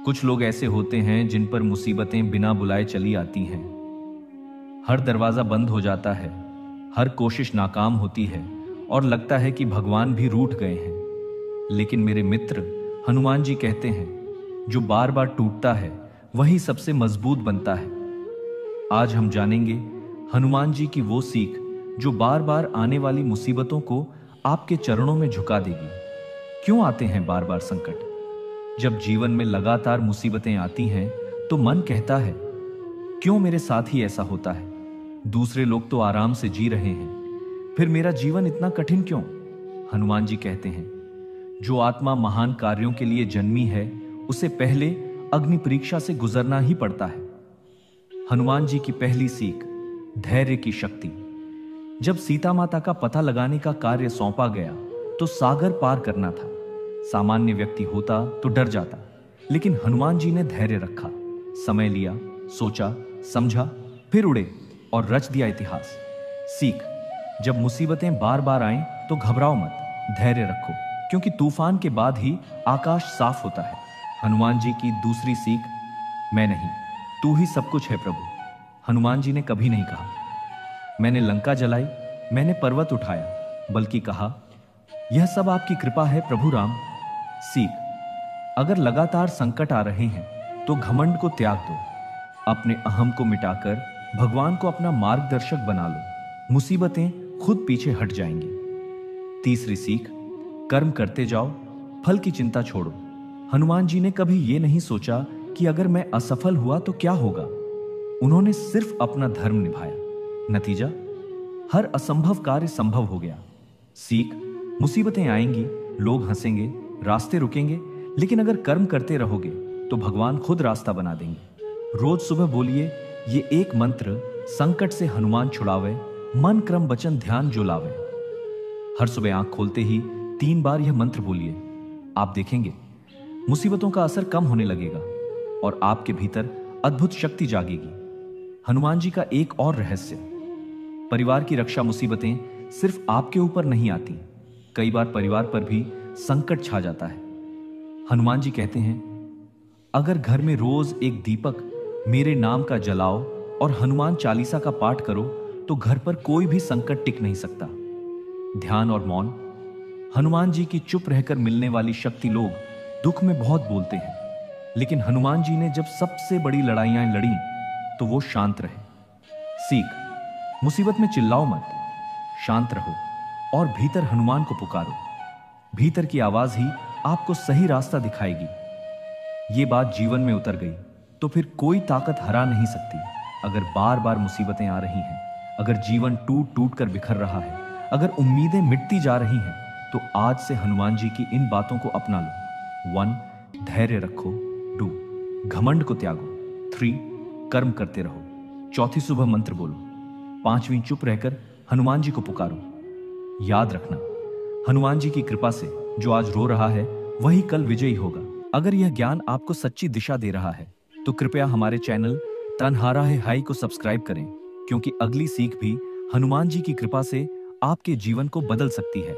कुछ लोग ऐसे होते हैं जिन पर मुसीबतें बिना बुलाए चली आती हैं। हर दरवाजा बंद हो जाता है, हर कोशिश नाकाम होती है और लगता है कि भगवान भी रूठ गए हैं। लेकिन मेरे मित्र हनुमान जी कहते हैं, जो बार बार टूटता है वही सबसे मजबूत बनता है। आज हम जानेंगे हनुमान जी की वो सीख जो बार बार आने वाली मुसीबतों को आपके चरणों में झुका देगी। क्यों आते हैं बार बार संकट? जब जीवन में लगातार मुसीबतें आती हैं तो मन कहता है, क्यों मेरे साथ ही ऐसा होता है? दूसरे लोग तो आराम से जी रहे हैं, फिर मेरा जीवन इतना कठिन क्यों? हनुमान जी कहते हैं, जो आत्मा महान कार्यों के लिए जन्मी है उसे पहले अग्नि परीक्षा से गुजरना ही पड़ता है। हनुमान जी की पहली सीख, धैर्य की शक्ति। जब सीता माता का पता लगाने का कार्य सौंपा गया तो सागर पार करना था। सामान्य व्यक्ति होता तो डर जाता, लेकिन हनुमान जी ने धैर्य रखा, समय लिया, सोचा, समझा, फिर उड़े और रच दिया इतिहास। सीख, जब मुसीबतें बार बार आएं तो घबराओ मत, धैर्य रखो, क्योंकि तूफान के बाद ही आकाश साफ होता है। हनुमान जी की दूसरी सीख, मैं नहीं, तू ही सब कुछ है प्रभु। हनुमान जी ने कभी नहीं कहा, मैंने लंका जलाई, मैंने पर्वत उठाया, बल्कि कहा, यह सब आपकी कृपा है प्रभु राम। सीख, अगर लगातार संकट आ रहे हैं तो घमंड को त्याग दो। अपने अहम को मिटाकर भगवान को अपना मार्गदर्शक बना लो, मुसीबतें खुद पीछे हट जाएंगी। तीसरी सीख, कर्म करते जाओ, फल की चिंता छोड़ो। हनुमान जी ने कभी यह नहीं सोचा कि अगर मैं असफल हुआ तो क्या होगा। उन्होंने सिर्फ अपना धर्म निभाया, नतीजा हर असंभव कार्य संभव हो गया। सीख, मुसीबतें आएंगी, लोग हंसेंगे, रास्ते रुकेंगे, लेकिन अगर कर्म करते रहोगे तो भगवान खुद रास्ता बना देंगे। रोज सुबह बोलिए ये एक मंत्र, संकट से हनुमान छुड़ावे, मन क्रम वचन ध्यान जो लावे। हर सुबह आंख खोलते ही 3 बार यह मंत्र बोलिए, आप देखेंगे मुसीबतों का असर कम होने लगेगा और आपके भीतर अद्भुत शक्ति जागेगी। हनुमान जी का एक और रहस्य, परिवार की रक्षा। मुसीबतें सिर्फ आपके ऊपर नहीं आती, कई बार परिवार पर भी संकट छा जाता है। हनुमान जी कहते हैं, अगर घर में रोज एक दीपक मेरे नाम का जलाओ और हनुमान चालीसा का पाठ करो तो घर पर कोई भी संकट टिक नहीं सकता। ध्यान और मौन, हनुमान जी की चुप रहकर मिलने वाली शक्ति। लोग दुख में बहुत बोलते हैं, लेकिन हनुमान जी ने जब सबसे बड़ी लड़ाइयां लड़ी तो वो शांत रहे। सीख, मुसीबत में चिल्लाओ मत, शांत रहो और भीतर हनुमान को पुकारो। भीतर की आवाज ही आपको सही रास्ता दिखाएगी। ये बात जीवन में उतर गई तो फिर कोई ताकत हरा नहीं सकती। अगर बार बार मुसीबतें आ रही हैं, अगर जीवन टूट टूट कर बिखर रहा है, अगर उम्मीदें मिटती जा रही हैं, तो आज से हनुमान जी की इन बातों को अपना लो। 1, धैर्य रखो। 2, घमंड को त्यागो। 3, कर्म करते रहो। 4थी सुबह मंत्र बोलो। 5वीं, चुप रहकर हनुमान जी को पुकारो। याद रखना, हनुमान जी की कृपा से जो आज रो रहा है वही कल विजयी होगा। अगर यह ज्ञान आपको सच्ची दिशा दे रहा है तो कृपया हमारे चैनल तन्हारा है हाई को सब्सक्राइब करें, क्योंकि अगली सीख भी हनुमान जी की कृपा से आपके जीवन को बदल सकती है।